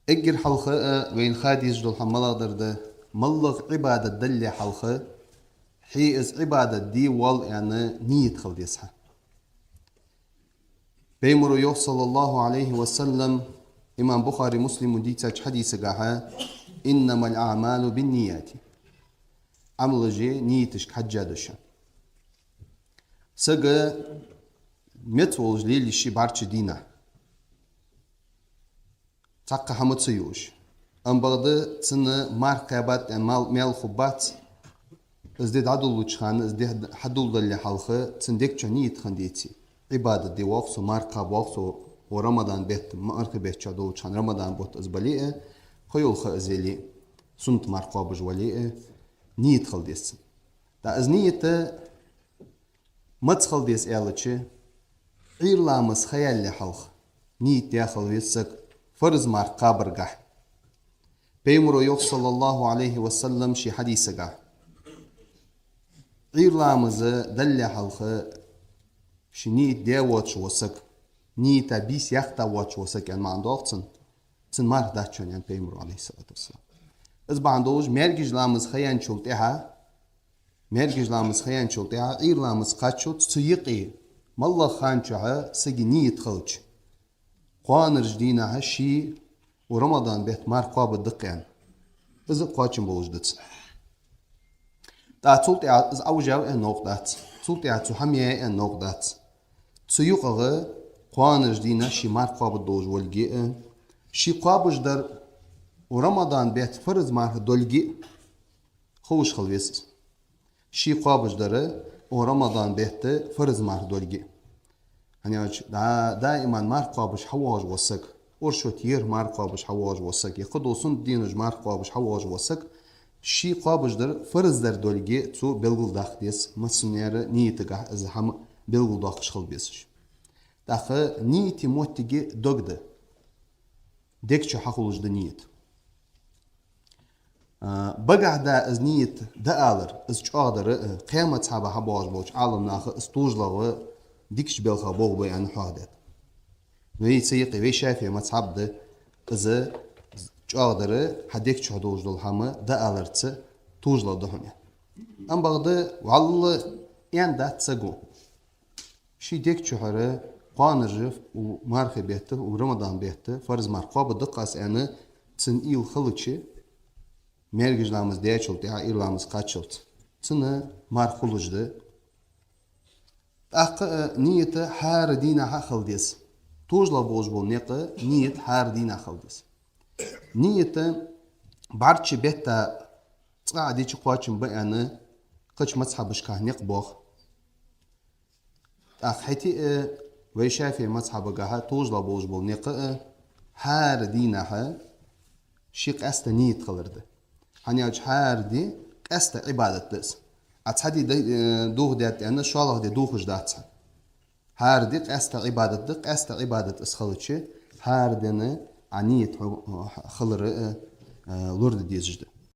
اجر حلقة وين خاديج دول حملا درده ملغ عبادة دل حلقة حي از عبادة دي وال يعني نيت خلديسها بيمرو يوح صلى الله عليه وسلم إمام بخاري مسلم ديتاج حديث قاها إنما الأعمال بالنيات عمل جي نيتش حجادش سجى متولج ليلي شي بارتش دينا تاقا حمد سيوش أم بغض تسنى ماركابات مال خبات ازداد عدل وچخان ازداد حدول دل حلقه تسندك چنيت خنديتي عبادة دي وقت ماركاب وقت ورمضان بيت مارك بيت چادو چان رمضان بوت ازبليه خيول خازيلي سنت ماركاب جوليه نيت خلديس دا از نيت مت خلديس الچه غير لامس خيال حلق نيت ياخل ويسك فرض ماركاب رغح بيمرو يوح صلى الله عليه وسلم شي حديث قاه غير لامز دل حلقه شنيت دي واتش وسك نيتا بيس يختا واتش وسك يعني ما عندوقتن تن مار داتشون يعني بيمرو عليه الصلاة والسلام از باندوج مرگج لامز خيان شلتها مرگج لامز خيان شلتها غير لامز قاتشو تسيقي مالله خانچها سجي نيت خلج قوان رجدينا هشي ورمضان بيت مار قاب الدق يعني از قاتشن بوجدت دا تولت از اوجاو نقطات تولت تو هميه نقطات تسيقه قوان رجدينا شي مار قاب الدوج والجي شي قابش در ورمضان بيت فرض مار دولجي خوش خلويس شي قابش در ورمضان بيت فرض مار دولجي يعني دائما مار قابش حواج وسك ورشوتير مار قابش حواج وسك يقدوسن دينج مار قابش حواج وسك شي قابش در فرض در دولجي تو بلغل داخديس مسنير نيتگه از هم بلغل داخش خلبيسش داخ نيتي موتگي دوگده ديكشو حخلوش دنيت بقع دا از نيت دا آلر از چادر قيمة صحابة حباج بوش عالم ناخ استوجلغ ديكش بلخا بوغ بيان حادت وي سيقي وي شافي مصحاب دا از چادر حديك چادوج دول همه دا آلر تس توجلغ دهم ام بغد والله يعني دا تساقو شي ديك چهره قانرجف ومارخي بيته ورمضان بيته فرز مارقاب دقاس يعني تسن إيل خلوشي مرگج لامز دیچلت یا ایر لامز قاتشلت تنه مار خلوجده اق نیت هر دینه ها خلدیس توجلا بوج بول نق نیت هر دینه خلدیس نیت بارچ بيتا قاعد يجي قواچم بيانه قش مصحبش كهنق بوخ اخ حتي ويشافي مصحب قها توجلا بوج بول نق هر دینه ها شيق است نیت خلرده هني أجهار دي قست عبادة دس أتحدي دوخ ديت أنا شالله دي دوخش داتها هار دي قست عبادة دي قست عبادة اسخلتشي هار دينا عنيت خلر لورد ديزجده